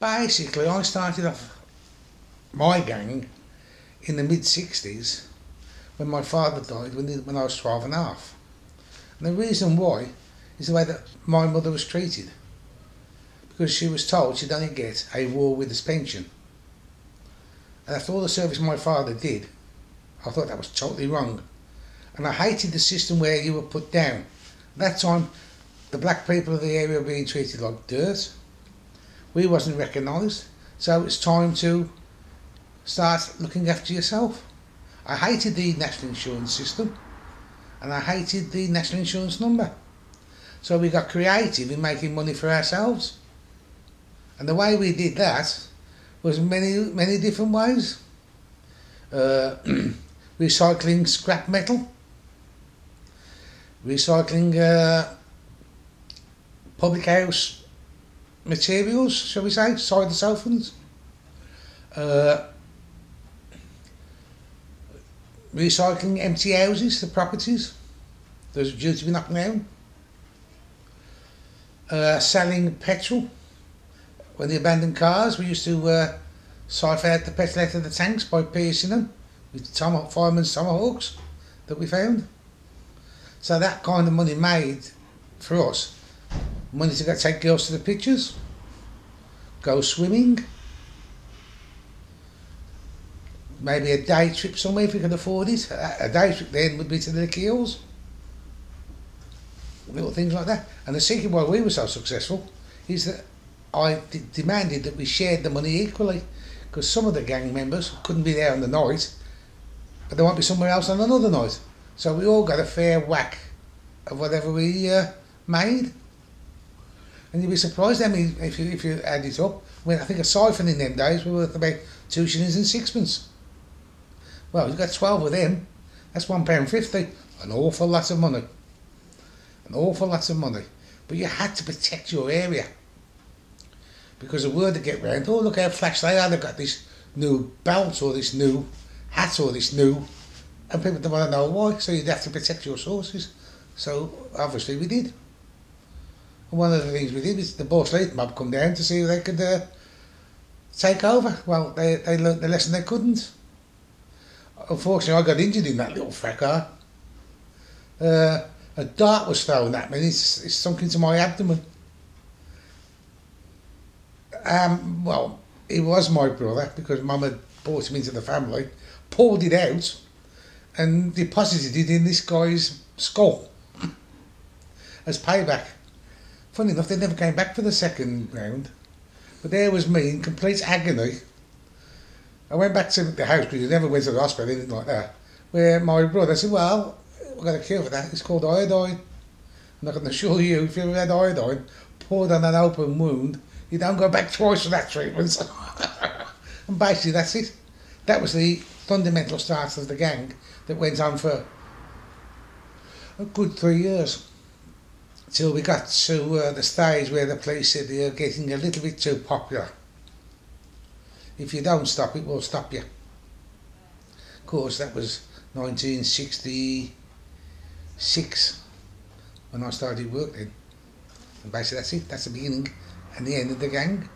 Basically, I started off my gang in the mid-60s when my father died when I was 12 and a half. And the reason why is the way that my mother was treated. Because she was told she'd only get a war with his pension. And after all the service my father did, I thought that was totally wrong. And I hated the system where you were put down. At that time, the black people of the area were being treated like dirt. We wasn't recognised, so it's time to start looking after yourself. I hated the national insurance system, and I hated the national insurance number. So we got creative in making money for ourselves. And the way we did that was many different ways. Recycling scrap metal, recycling public house materials, shall we say, cider softeners, recycling empty houses, the properties those are due to be knocked down, selling petrol. When they abandoned cars, we used to siphon out the petrol out of the tanks by piercing them with fireman's tomahawks that we found. So that kind of money made for us money to go take girls to the pictures, go swimming, maybe a day trip somewhere if we could afford it. A day trip then would be to the Keels, little things like that. And the secret why we were so successful is that I demanded that we shared the money equally, because some of the gang members couldn't be there on the night, but they might be somewhere else on another night. So we all got a fair whack of whatever we made. And you'd be surprised how many, if you add it up. I think a siphon in them days was worth about 2 shillings and sixpence. Well, you've got 12 of them, that's £1.50. An awful lot of money. An awful lot of money. But you had to protect your area. Because the word would get round, oh look how flash they are, they've got this new belt or this new hat or this new, and people don't want to know why, so you'd have to protect your sources. So obviously we did. And one of the things we did is the Boss Lead mob come down to see if they could take over. Well, they learnt the lesson they couldn't. Unfortunately, I got injured in that little fracas. A dart was thrown at me and it sunk into my abdomen. Well, he was my brother because Mum had brought him into the family, pulled it out and deposited it in this guy's skull as payback. Funny enough, they never came back for the second round, but there was me in complete agony. I went back to the house because you never went to the hospital, anything like that, where my brother said, well, we've got a cure for that, it's called iodine. And I can assure you, if you ever had iodine poured on an open wound, you don't go back twice for that treatment. And basically that's it. That was the fundamental start of the gang that went on for a good 3 years. Till we got to the stage where the police said you're getting a little bit too popular. If you don't stop it, we'll stop you. Of course, that was 1966 when I started work then. And basically that's it, that's the beginning and the end of the gang.